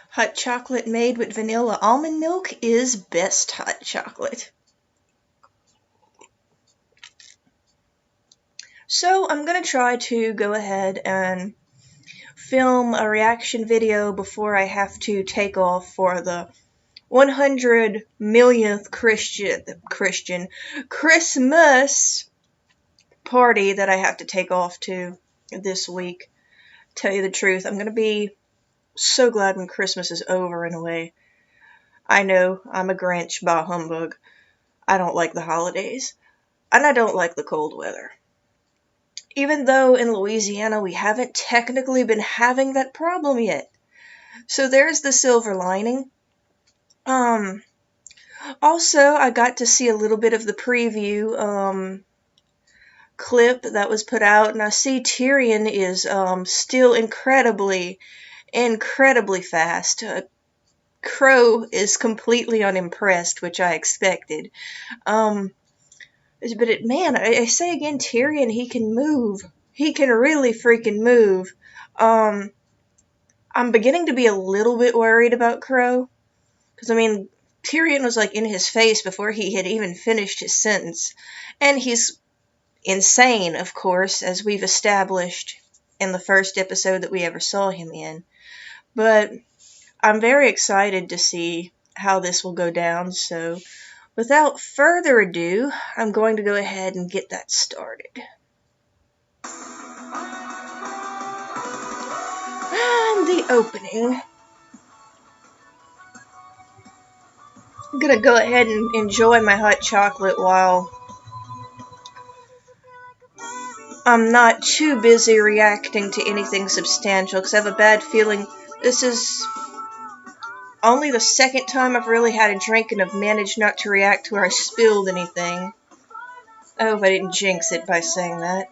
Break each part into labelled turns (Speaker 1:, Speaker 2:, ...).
Speaker 1: Hot chocolate made with vanilla almond milk is best hot chocolate. So I'm going to try to go ahead and film a reaction video before I have to take off for the 100 millionth Christmas party that I have to take off to this week. Tell you the truth, I'm going to be so glad when Christmas is over in a way. I know, I'm a Grinch, bah humbug. I don't like the holidays, and I don't like the cold weather. Even though in Louisiana we haven't technically been having that problem yet. So there's the silver lining. Also, I got to see a little bit of the preview, clip that was put out, and I see Tyrion is, still incredibly fast. Crow is completely unimpressed, which I expected. But man, I say again, Tyrion, he can move. He can really freaking move. I'm beginning to be a little bit worried about Crow. Because, I mean, Tyrion was, like, in his face before he had even finished his sentence. And he's insane, of course, as we've established in the first episode that we ever saw him in. But I'm very excited to see how this will go down, so without further ado, I'm going to go ahead and get that started. And the opening. I'm gonna go ahead and enjoy my hot chocolate while I'm not too busy reacting to anything substantial, because I have a bad feeling this is only the second time I've really had a drink and have managed not to react to where I spilled anything. I hope I didn't jinx it by saying that.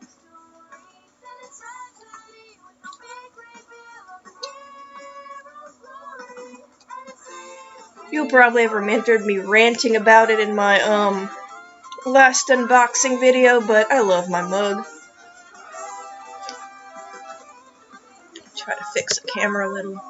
Speaker 1: You'll probably have remembered me ranting about it in my, last unboxing video, but I love my mug. Try to fix the camera a little.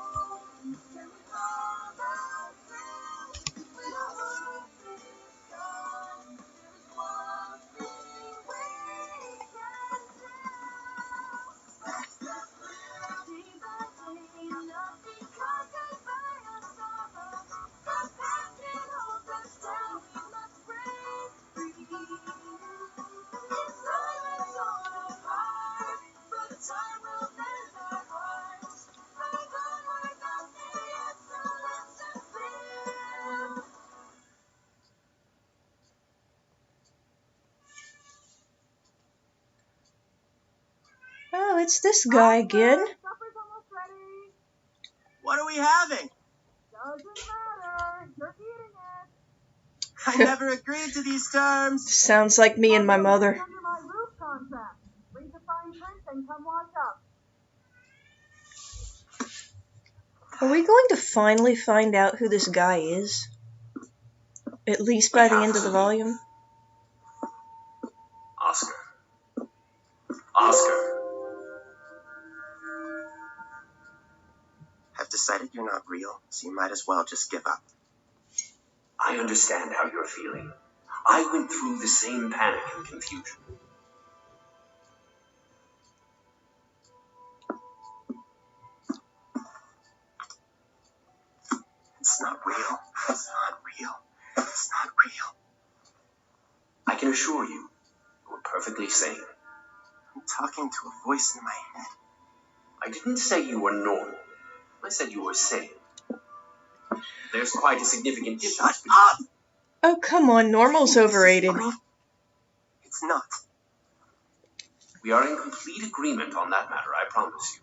Speaker 1: Oh, it's this guy again.
Speaker 2: Supper's almost ready.
Speaker 3: What are we having?
Speaker 2: Doesn't matter. You're eating it.
Speaker 3: I never agreed to these terms.
Speaker 1: Sounds like me and my mother.
Speaker 2: Under my roof contract. Read the fine print and come watch up.
Speaker 1: Are we going to finally find out who this guy is? At least by the end of the volume?
Speaker 4: Oscar. Oscar.
Speaker 3: I've decided you're not real, so you might as well just give up.
Speaker 4: I understand how you're feeling. I went through the same panic and confusion.
Speaker 3: It's not real. It's not real. It's not real.
Speaker 4: I can assure you, you're perfectly sane.
Speaker 3: I'm talking to a voice in my head.
Speaker 4: I didn't say you were normal. I said you were sane. There's quite a significant difference.
Speaker 3: Shut up!
Speaker 1: Oh, come on, normal's overrated.
Speaker 3: It's not.
Speaker 4: We are in complete agreement on that matter, I promise you.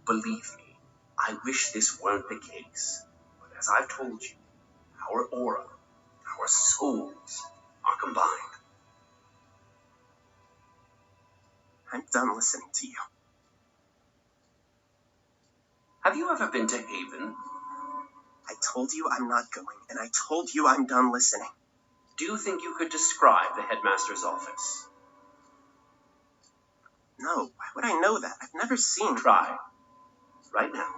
Speaker 4: Believe me, I wish this weren't the case. But as I've told you, our aura, our souls, are combined.
Speaker 3: I'm done listening to you.
Speaker 4: Have you ever been to Haven?
Speaker 3: I told you I'm not going, and I told you I'm done listening.
Speaker 4: Do you think you could describe the headmaster's office?
Speaker 3: No, why would I know that? I've never seen...
Speaker 4: Try. Right now.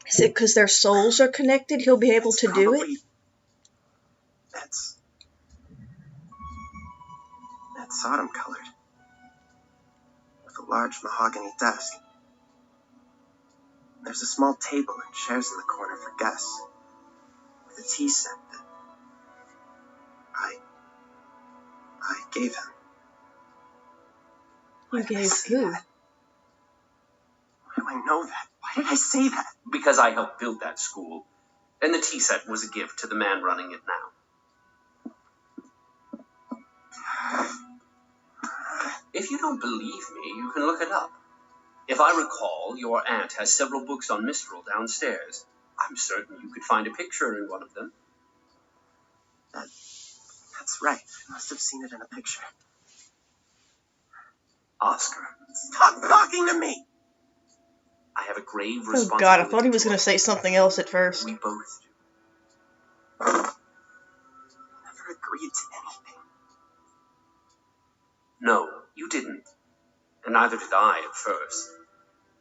Speaker 1: Is it because their souls are connected? He'll be able to do it?
Speaker 3: That's autumn colored. With a large mahogany desk. There's a small table and chairs in the corner for guests. With a tea set that I gave him.
Speaker 1: You gave who?
Speaker 3: Why do I know that? Why did I say that?
Speaker 4: Because I helped build that school, and the tea set was a gift to the man running it now. If you don't believe me, you can look it up. If I recall, your aunt has several books on Mistral downstairs. I'm certain you could find a picture in one of them.
Speaker 3: That's right. I must have seen it in a picture.
Speaker 4: Oscar,
Speaker 3: Stop talking to me!
Speaker 4: I have a grave
Speaker 1: Oh
Speaker 4: responsibility.
Speaker 1: god, I thought he was going to say something else at first.
Speaker 4: We both do.
Speaker 3: Never agreed to anything.
Speaker 4: No, you didn't. And neither did I at first.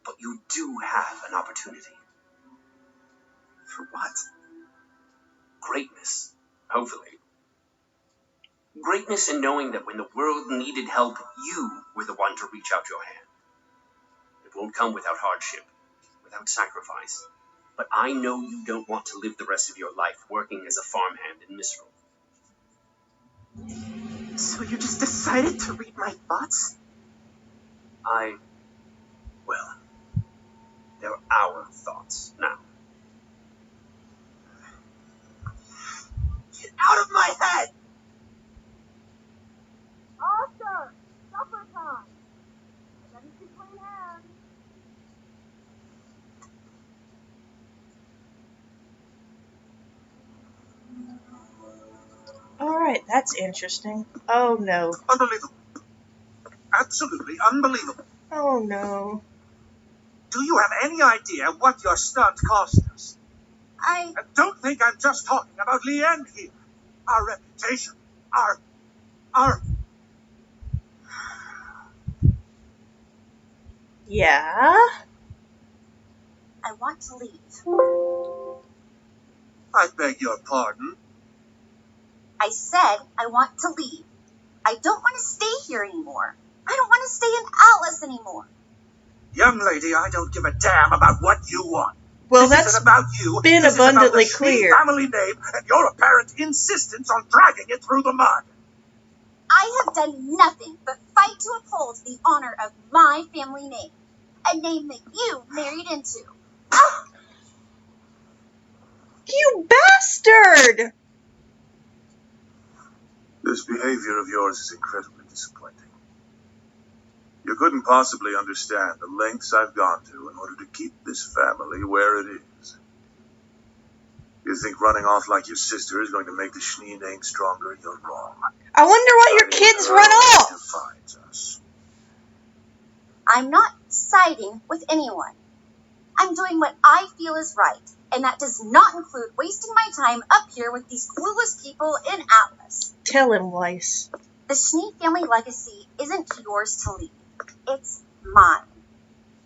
Speaker 4: But you do have an opportunity.
Speaker 3: For what?
Speaker 4: Greatness, hopefully. Greatness in knowing that when the world needed help, you were the one to reach out your hand. It won't come without hardship, without sacrifice. But I know you don't want to live the rest of your life working as a farmhand in Mistral.
Speaker 3: So you just decided to read my thoughts?
Speaker 4: Well, they're our thoughts now.
Speaker 3: Get out of my head!
Speaker 2: Oscar! Supper time! Let me see clean hands.
Speaker 1: Alright, that's interesting. Oh no.
Speaker 5: Unbelievable. Absolutely unbelievable.
Speaker 1: Oh no.
Speaker 5: Do you have any idea what your stunt cost us?
Speaker 2: I...
Speaker 5: And don't think I'm just talking about Leanne here. Our reputation, our...
Speaker 1: Yeah?
Speaker 2: I want to leave.
Speaker 5: I beg your pardon.
Speaker 2: I said I want to leave. I don't want to stay here anymore. I don't want to stay in Atlas anymore.
Speaker 5: Young lady, I don't give a damn about what you want.
Speaker 1: Well,
Speaker 5: this
Speaker 1: that's
Speaker 5: isn't about you.
Speaker 1: been
Speaker 5: This is about
Speaker 1: abundantly
Speaker 5: the Schnee
Speaker 1: clear.
Speaker 5: family name and your apparent insistence on dragging it through the mud.
Speaker 2: I have done nothing but fight to uphold the honor of my family name. A name that you married into.
Speaker 1: You bastard!
Speaker 5: This behavior of yours is incredibly disappointing. You couldn't possibly understand the lengths I've gone to in order to keep this family where it is. You think running off like your sister is going to make the Schnee name stronger? You're wrong.
Speaker 1: I wonder why your kids run off!
Speaker 5: Defines us.
Speaker 2: I'm not siding with anyone. I'm doing what I feel is right, and that does not include wasting my time up here with these clueless people in Atlas.
Speaker 1: Tell him, Weiss.
Speaker 2: The Schnee family legacy isn't yours to leave. It's mine.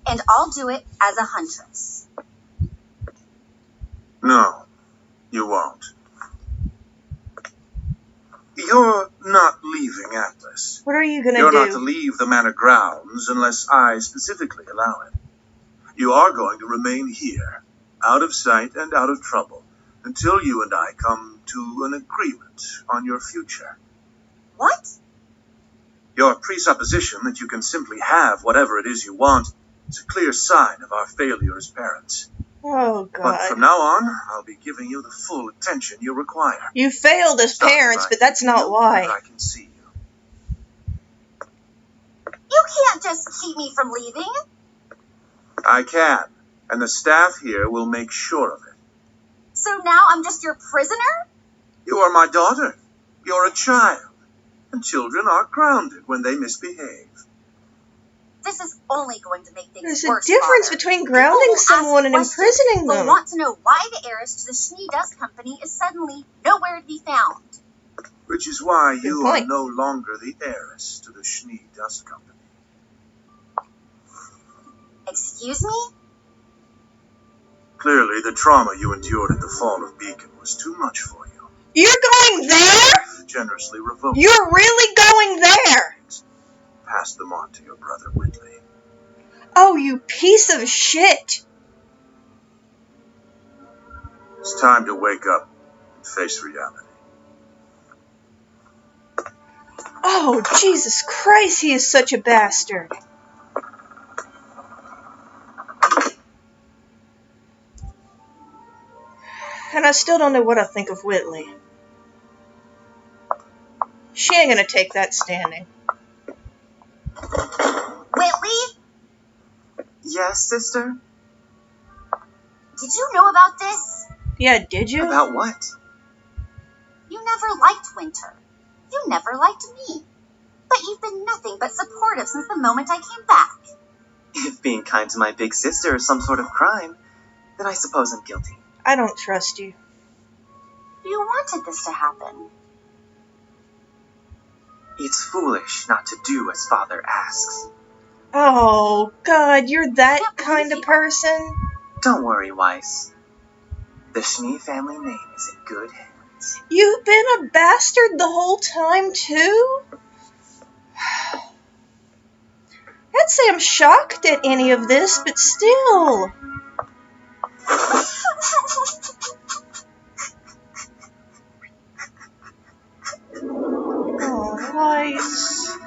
Speaker 2: And I'll do it as a huntress.
Speaker 5: No, you won't. You're not leaving Atlas.
Speaker 1: What are you gonna
Speaker 5: You're
Speaker 1: do?
Speaker 5: not to leave the manor grounds unless I specifically allow it. You are going to remain here, out of sight and out of trouble, until you and I come to an agreement on your future.
Speaker 2: What?
Speaker 5: Your presupposition that you can simply have whatever it is you want is a clear sign of our failure as parents.
Speaker 1: Oh,
Speaker 5: But
Speaker 1: God.
Speaker 5: from now on, I'll be giving you the full attention you require.
Speaker 1: You failed as
Speaker 5: Something
Speaker 1: parents,
Speaker 5: I
Speaker 1: but that's
Speaker 5: can
Speaker 1: not
Speaker 5: feel
Speaker 1: why.
Speaker 5: when I can see you.
Speaker 2: You can't just keep me from leaving.
Speaker 5: I can, and the staff here will make sure of it.
Speaker 2: So now I'm just your prisoner?
Speaker 5: You are my daughter. You're a child. And children are grounded when they misbehave.
Speaker 2: This is only going to make things
Speaker 1: There's a
Speaker 2: worse,
Speaker 1: difference
Speaker 2: Father.
Speaker 1: between
Speaker 2: People
Speaker 1: grounding
Speaker 2: will ask
Speaker 1: someone and
Speaker 2: questions.
Speaker 1: imprisoning
Speaker 2: They'll
Speaker 1: them.
Speaker 2: want to know why the heiress to the Schnee Dust Company is suddenly nowhere to be found.
Speaker 5: Which is why
Speaker 1: Good
Speaker 5: you
Speaker 1: point.
Speaker 5: are no longer the heiress to the Schnee Dust Company.
Speaker 2: Excuse me?
Speaker 5: Clearly, the trauma you endured at the fall of Beacon was too much for you.
Speaker 1: You're going there?
Speaker 5: Generously revoked.
Speaker 1: You're really going there?
Speaker 5: Pass them on to your brother Whitley.
Speaker 1: Oh, you piece of shit.
Speaker 5: It's time to wake up and face reality.
Speaker 1: Oh, Jesus Christ, he is such a bastard. And I still don't know what I think of Whitley. She ain't gonna take that standing.
Speaker 2: Whitley?
Speaker 3: Yes, sister?
Speaker 2: Did you know about this?
Speaker 1: Yeah, did you?
Speaker 3: About what?
Speaker 2: You never liked Winter. You never liked me. But you've been nothing but supportive since the moment I came back.
Speaker 3: If being kind to my big sister is some sort of crime, then I suppose I'm guilty.
Speaker 1: I don't trust you.
Speaker 2: You wanted this to happen.
Speaker 3: It's foolish not to do as Father asks.
Speaker 1: Oh, God, you're that kind of person?
Speaker 3: Don't worry, Weiss. The Schnee family name is in good hands.
Speaker 1: You've been a bastard the whole time, too? I'd say I'm shocked at any of this, but still. Oh, Weiss.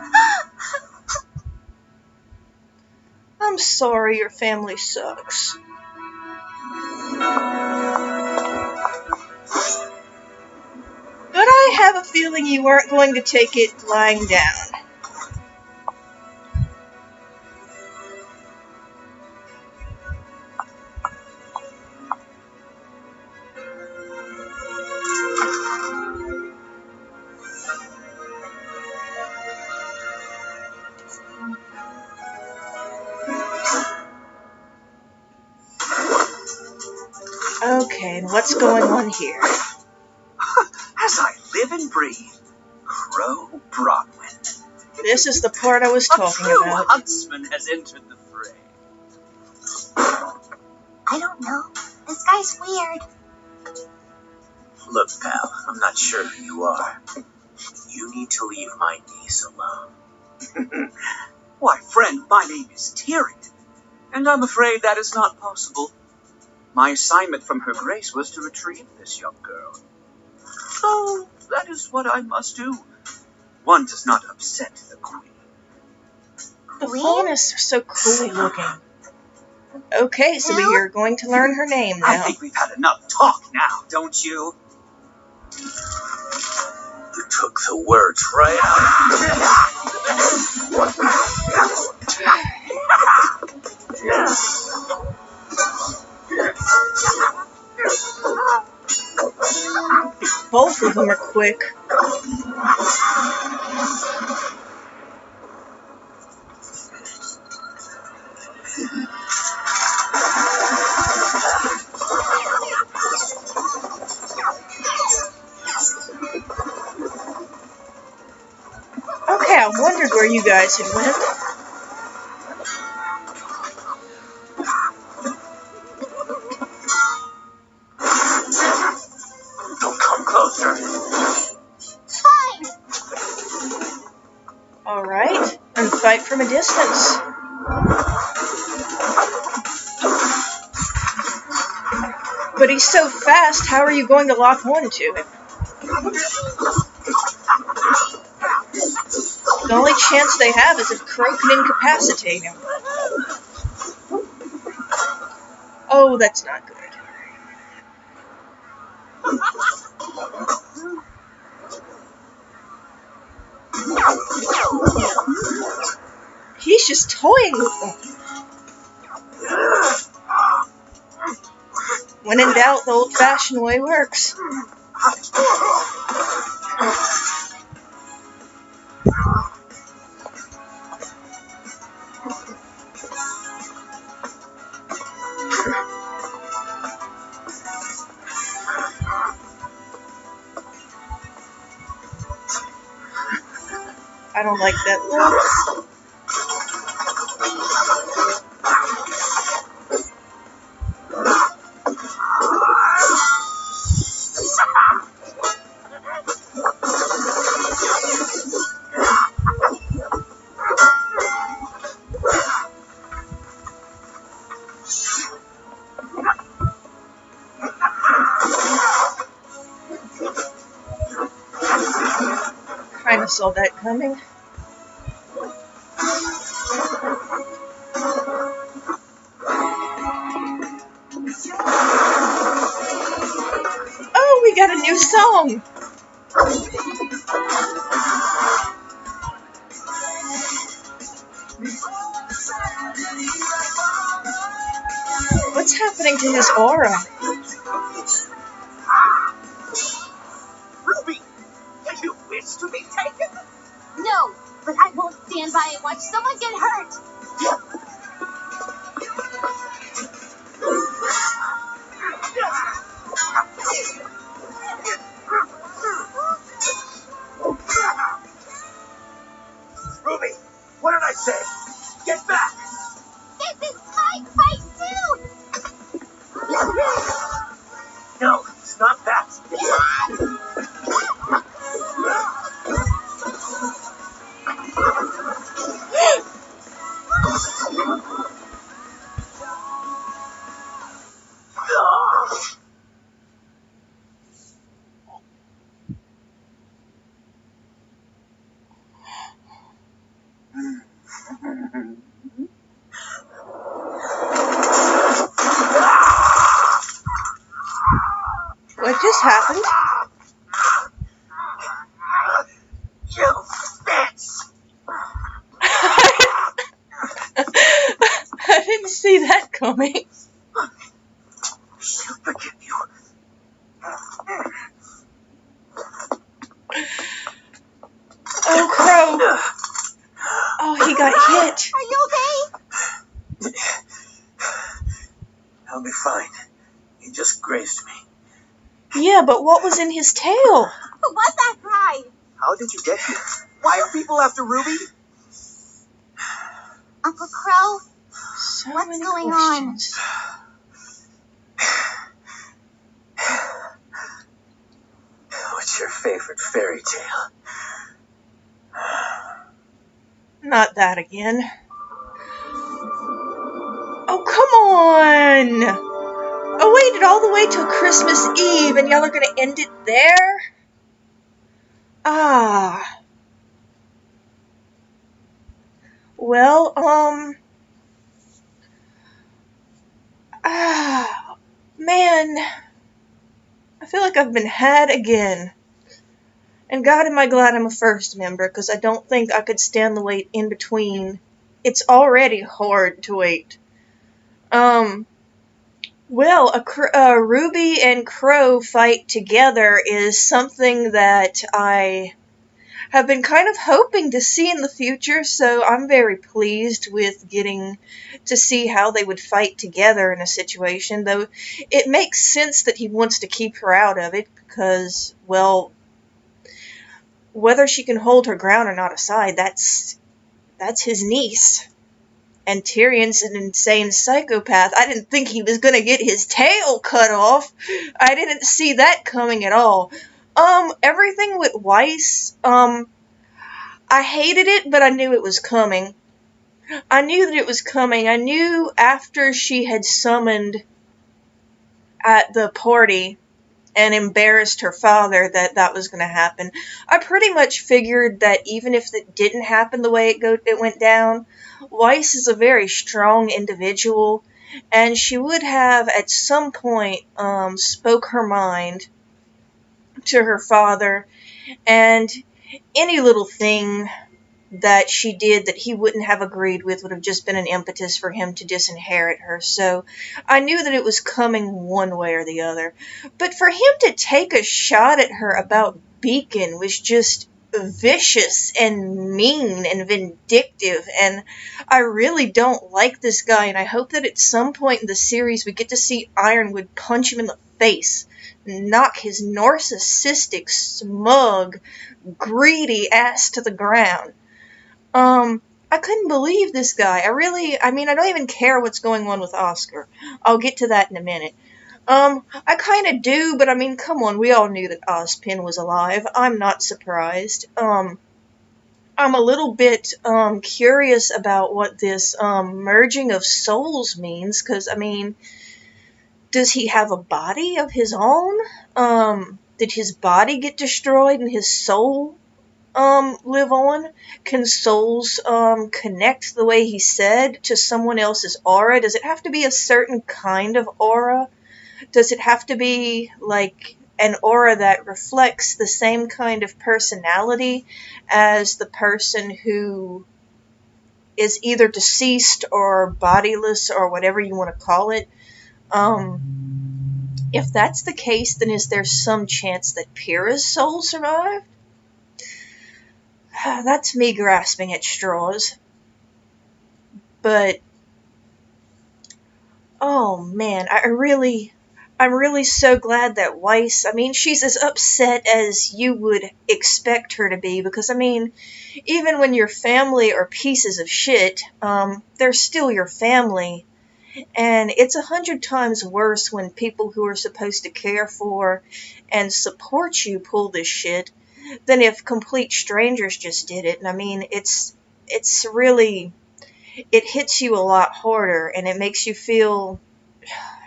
Speaker 1: I'm sorry your family sucks. But I have a feeling you weren't going to take it lying down. Okay, and what's going on here?
Speaker 3: As I live and breathe, Crow Broadwin.
Speaker 1: This is the part I was talking
Speaker 3: A true
Speaker 1: about.
Speaker 3: huntsman has entered the fray.
Speaker 2: I don't know. This guy's weird.
Speaker 3: Look, pal, I'm not sure who you are. You need to leave my niece alone. Why, friend, my name is Tyrion, and I'm afraid that is not possible. My assignment from Her Grace was to retrieve this young girl. So, that is what I must do. One does not upset the queen.
Speaker 1: The phone is so cool looking. Okay, so you're going to learn her name
Speaker 3: I
Speaker 1: now.
Speaker 3: think we've had enough talk now, don't you? You took the words right
Speaker 1: Both of them are quick. Okay, I wondered where you guys had went.
Speaker 3: Don't come closer.
Speaker 2: Fine.
Speaker 1: Alright, and fight from a distance. But he's so fast, how are you going to lock on to him? The only chance they have is if Crow can incapacitate him. Oh, that's not good. He's just toying with them. When in doubt, the old-fashioned way works. I don't like that look. I saw that coming. Oh, we got a new song! What's happening to his aura?
Speaker 3: Ruby, did you wish to be taken?
Speaker 2: No, but I won't stand by and watch someone get hurt.
Speaker 3: Ruby, what did I say? Get back!
Speaker 2: This is my fight too.
Speaker 3: No, it's not that.
Speaker 1: What just happened?
Speaker 3: You bitch!
Speaker 1: I didn't see that coming.
Speaker 3: She'll forgive you.
Speaker 1: Oh, Crow. Oh, he got hit.
Speaker 2: Are you okay?
Speaker 3: I'll be fine. He just grazed me.
Speaker 1: Yeah, but what was in his tail?
Speaker 2: Who was that guy?
Speaker 3: How did you get here? Why are people after Ruby?
Speaker 2: Uncle Crow?
Speaker 1: So
Speaker 2: What's
Speaker 1: many
Speaker 2: going
Speaker 1: questions.
Speaker 3: What's your favorite fairy tale?
Speaker 1: Not that again. Oh, come on! I waited all the way till Christmas Eve and y'all are gonna end it there? Ah. Well, man. I feel like I've been had again. And God, am I glad I'm a first member, because I don't think I could stand the wait in between. It's already hard to wait. Well, a Ruby and Crow fight together is something that I have been kind of hoping to see in the future, so I'm very pleased with getting to see how they would fight together in a situation, though it makes sense that he wants to keep her out of it, because, well, whether she can hold her ground or not aside, that's his niece. And Tyrion's an insane psychopath. I didn't think he was gonna get his tail cut off. I didn't see that coming at all. Everything with Weiss, I hated it, but I knew it was coming. I knew that it was coming. I knew after she had summoned at the party and embarrassed her father that was going to happen. I pretty much figured that even if it didn't happen the way it went down, Weiss is a very strong individual, and she would have at some point spoke her mind to her father, and any little thing that she did that he wouldn't have agreed with would have just been an impetus for him to disinherit her. So I knew that it was coming one way or the other. But for him to take a shot at her about Beacon was just vicious and mean and vindictive, and I really don't like this guy, and I hope that at some point in the series we get to see Ironwood punch him in the face, knock his narcissistic, smug, greedy ass to the ground. I couldn't believe this guy. I don't even care what's going on with Oscar. I'll get to that in a minute. I kind of do, but I mean, come on, we all knew that Ozpin was alive. I'm not surprised. I'm a little bit, curious about what this, merging of souls means, because, I mean, does he have a body of his own? Did his body get destroyed and his soul live on? Can souls connect the way he said to someone else's aura? Does it have to be a certain kind of aura? Does it have to be like an aura that reflects the same kind of personality as the person who is either deceased or bodiless or whatever you want to call it? If that's the case, then is there some chance that Pyrrha's soul survived? That's me grasping at straws. But, oh man, I'm really so glad that Weiss, I mean, she's as upset as you would expect her to be, because, I mean, even when your family are pieces of shit, they're still your family. And it's 100 times worse when people who are supposed to care for and support you pull this shit than if complete strangers just did it. And I mean, it's really, it hits you a lot harder, and it makes you feel.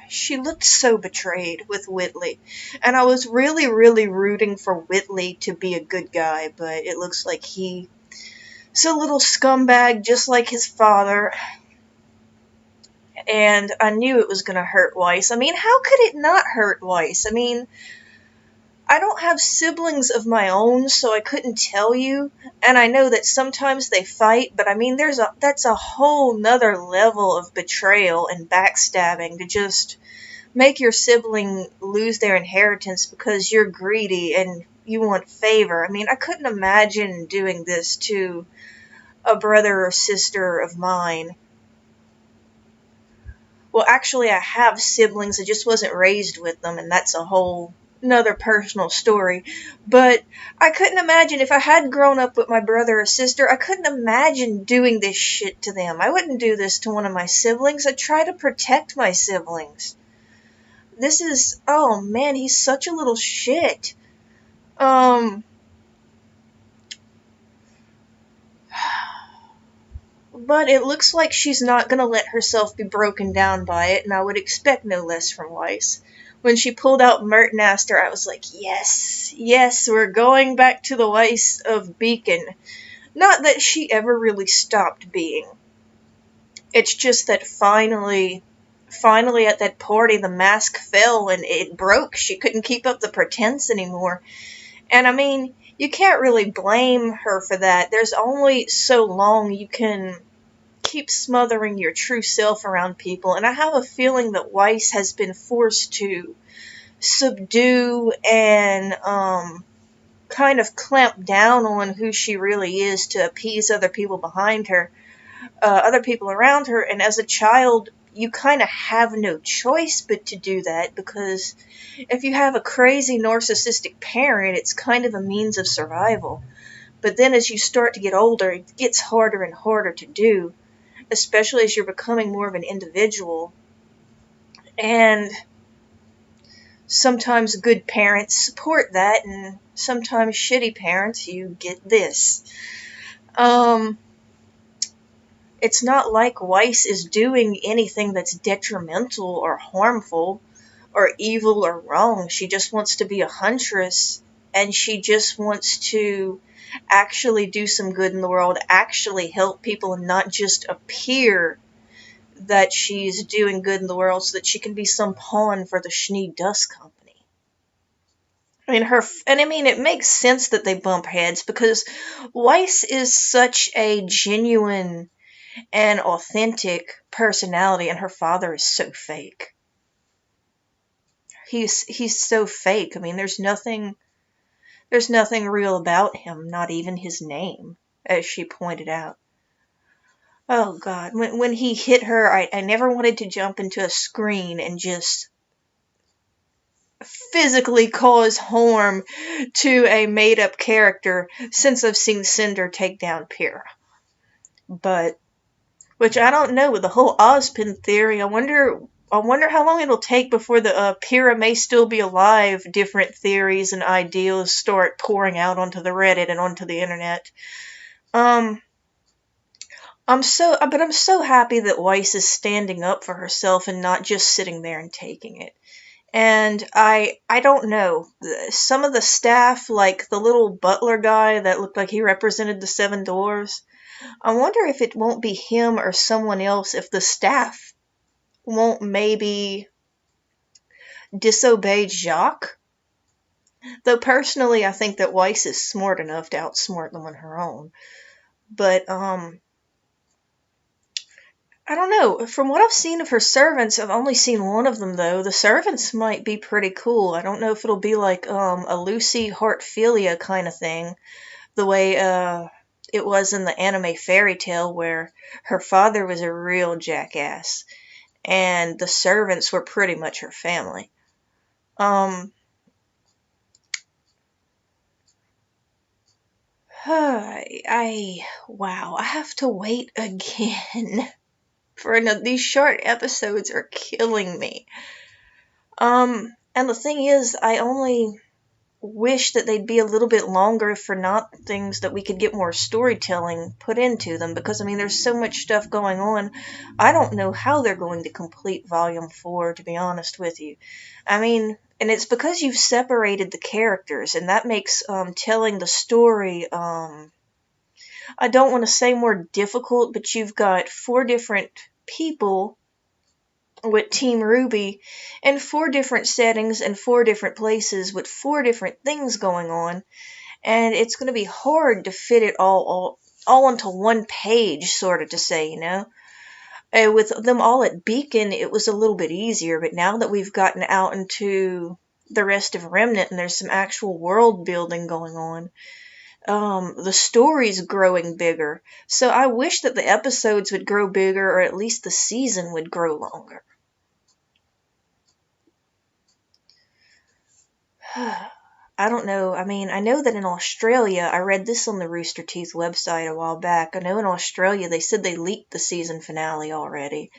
Speaker 1: She looked so betrayed with Whitley, and I was really, really rooting for Whitley to be a good guy, but it looks like he's a little scumbag just like his father. And I knew it was going to hurt Weiss. I mean, how could it not hurt Weiss? I mean, I don't have siblings of my own, so I couldn't tell you. And I know that sometimes they fight, but I mean, that's a whole nother level of betrayal and backstabbing to just make your sibling lose their inheritance because you're greedy and you want favor. I mean, I couldn't imagine doing this to a brother or sister of mine. Well, actually, I have siblings. I just wasn't raised with them, and that's a whole another personal story. But I couldn't imagine if I had grown up with my brother or sister, I couldn't imagine doing this shit to them. I wouldn't do this to one of my siblings. I'd try to protect my siblings. This is, oh man, he's such a little shit. But it looks like she's not going to let herself be broken down by it, and I would expect no less from Weiss. When she pulled out Mert and asked her, I was like, yes, we're going back to the Weiss of Beacon. Not that she ever really stopped being. It's just that finally at that party, the mask fell and it broke. She couldn't keep up the pretense anymore. And I mean, you can't really blame her for that. There's only so long you can keep smothering your true self around people, and I have a feeling that Weiss has been forced to subdue and kind of clamp down on who she really is to appease other people behind her, other people around her, and as a child, you kind of have no choice but to do that, because if you have a crazy narcissistic parent, it's kind of a means of survival. But then as you start to get older, it gets harder and harder to do, especially as you're becoming more of an individual. And sometimes good parents support that, and sometimes shitty parents, you get this. It's not like Weiss is doing anything that's detrimental or harmful or evil or wrong. She just wants to be a huntress, and she just wants to actually do some good in the world, actually help people, and not just appear that she's doing good in the world so that she can be some pawn for the Schnee Dust Company. I mean, it makes sense that they bump heads, because Weiss is such a genuine and authentic personality, and her father is so fake. He's so fake. I mean, there's nothing real about him, not even his name, as she pointed out. Oh God, when he hit her, I never wanted to jump into a screen and just physically cause harm to a made-up character since I've seen Cinder take down Pyrrha. But, which I don't know, with the whole Ozpin theory, I wonder how long it'll take before the Pyrrha may still be alive. Different theories and ideas start pouring out onto the Reddit and onto the internet. I'm so happy that Weiss is standing up for herself and not just sitting there and taking it. And I don't know. Some of the staff, like the little butler guy that looked like he represented the Seven Dwarfs, I wonder if it won't be him or someone else, if the staff won't maybe disobey Jacques. Though personally, I think that Weiss is smart enough to outsmart them on her own. But, I don't know. From what I've seen of her servants, I've only seen one of them, though. The servants might be pretty cool. I don't know if it'll be like, a Lucy Heartfilia kind of thing. The way, it was in the anime fairy tale where her father was a real jackass. And the servants were pretty much her family. Wow, I have to wait again. These short episodes are killing me. And the thing is, I only wish that they'd be a little bit longer for not things that we could get more storytelling put into them, because, I mean, there's so much stuff going on. I don't know how they're going to complete Volume 4, to be honest with you. I mean, and it's because you've separated the characters, and that makes, telling the story, I don't want to say more difficult, but you've got 4 different people with Team RWBY in 4 different settings and 4 different places with 4 different things going on, and it's going to be hard to fit it all onto one page, sort of, to say, you know. With them all at Beacon, it was a little bit easier, but now that we've gotten out into the rest of Remnant and there's some actual world building going on, the story's growing bigger. So I wish that the episodes would grow bigger, or at least the season would grow longer. I don't know. I mean, I know that in Australia, I read this on the Rooster Teeth website a while back. I know in Australia they said they leaked the season finale already.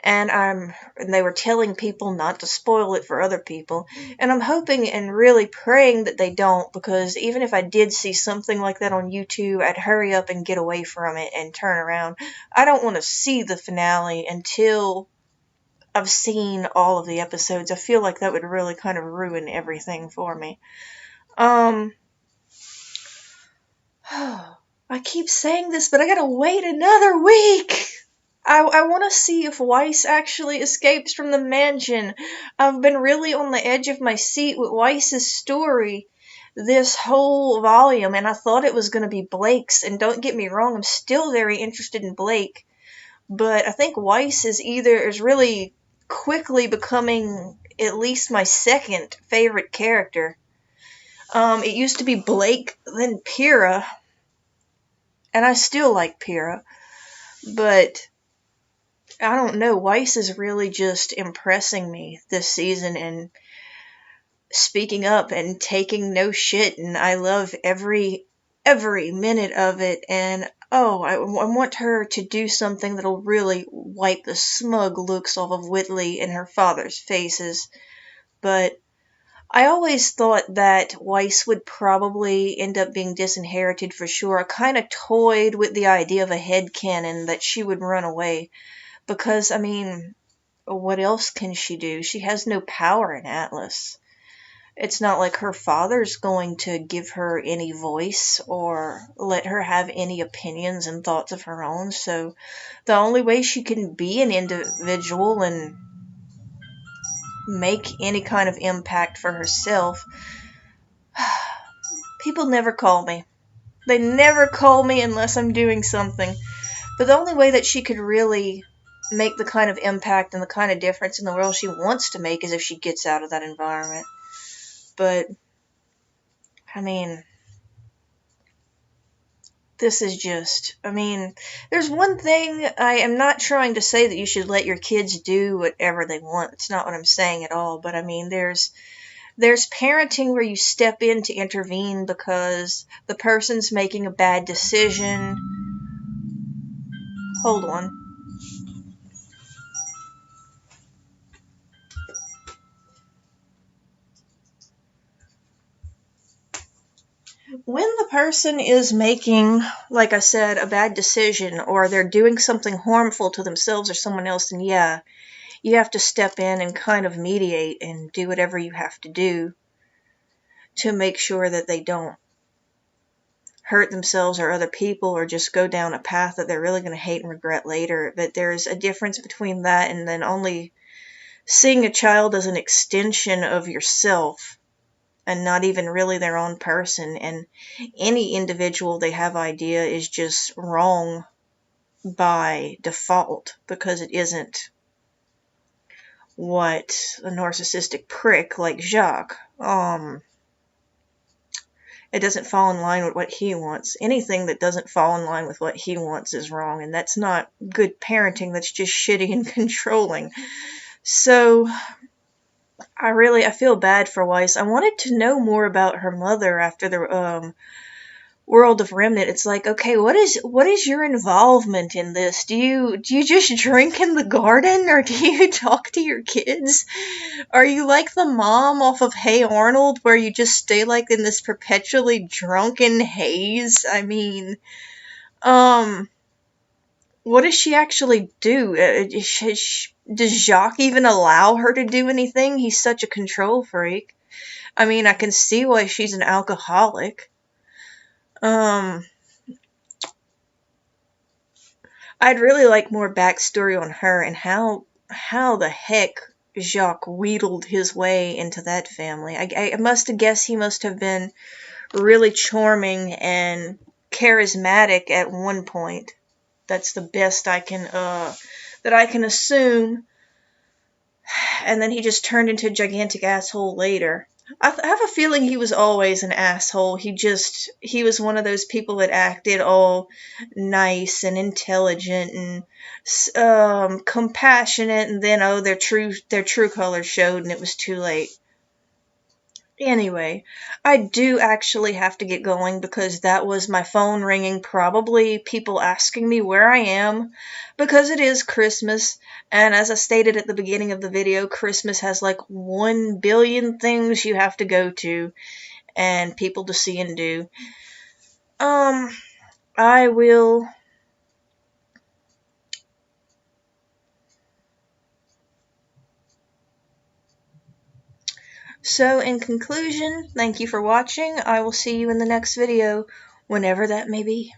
Speaker 1: And they were telling people not to spoil it for other people. And I'm hoping and really praying that they don't, because even if I did see something like that on YouTube, I'd hurry up and get away from it and turn around. I don't want to see the finale until I've seen all of the episodes. I feel like that would really kind of ruin everything for me. I keep saying this, but I gotta wait another week. I want to see if Weiss actually escapes from the mansion. I've been really on the edge of my seat with Weiss's story this whole volume, and I thought it was going to be Blake's, and don't get me wrong, I'm still very interested in Blake, but I think Weiss is really quickly becoming at least my second favorite character. It used to be Blake, then Pyrrha, and I still like Pyrrha, but I don't know, Weiss is really just impressing me this season and speaking up and taking no shit, and I love every minute of it, and I want her to do something that'll really wipe the smug looks off of Whitley and her father's faces. But I always thought that Weiss would probably end up being disinherited for sure. I kind of toyed with the idea of a headcanon that she would run away. Because, I mean, what else can she do? She has no power in Atlas. It's not like her father's going to give her any voice or let her have any opinions and thoughts of her own. So the only way she can be an individual and make any kind of impact for herself. People never call me. They never call me unless I'm doing something. But the only way that she could really make the kind of impact and the kind of difference in the world she wants to make is if she gets out of that environment. But, I mean, this is just, there's one thing, I am not trying to say that you should let your kids do whatever they want. It's not what I'm saying at all. But, there's parenting where you step in to intervene because the person's making a bad decision. Hold on. When the person is making, like I said, a bad decision, or they're doing something harmful to themselves or someone else, then yeah, you have to step in and kind of mediate and do whatever you have to do to make sure that they don't hurt themselves or other people or just go down a path that they're really going to hate and regret later. But there's a difference between that and then only seeing a child as an extension of yourself and not even really their own person. And any individual they have idea is just wrong by default because it isn't what a narcissistic prick like Jacques, it doesn't fall in line with what he wants. Anything that doesn't fall in line with what he wants is wrong, and that's not good parenting. That's just shitty and controlling. So I feel bad for Weiss. I wanted to know more about her mother after the World of Remnant. It's like, okay, what is your involvement in this? Do you just drink in the garden, or do you talk to your kids? Are you like the mom off of Hey Arnold, where you just stay like in this perpetually drunken haze? I mean, what does she actually do? Does Jacques even allow her to do anything? He's such a control freak. I mean, I can see why she's an alcoholic. I'd really like more backstory on her and how the heck Jacques wheedled his way into that family. I must guess he must have been really charming and charismatic at one point. That's the best I can assume. And then he just turned into a gigantic asshole later. I have a feeling he was always an asshole. He was one of those people that acted all nice and intelligent and compassionate, and then their true colors showed, and it was too late. Anyway, I do actually have to get going because that was my phone ringing, probably people asking me where I am, because it is Christmas, and as I stated at the beginning of the video, Christmas has like 1 billion things you have to go to, and people to see and do. I will... So, in conclusion, thank you for watching. I will see you in the next video, whenever that may be.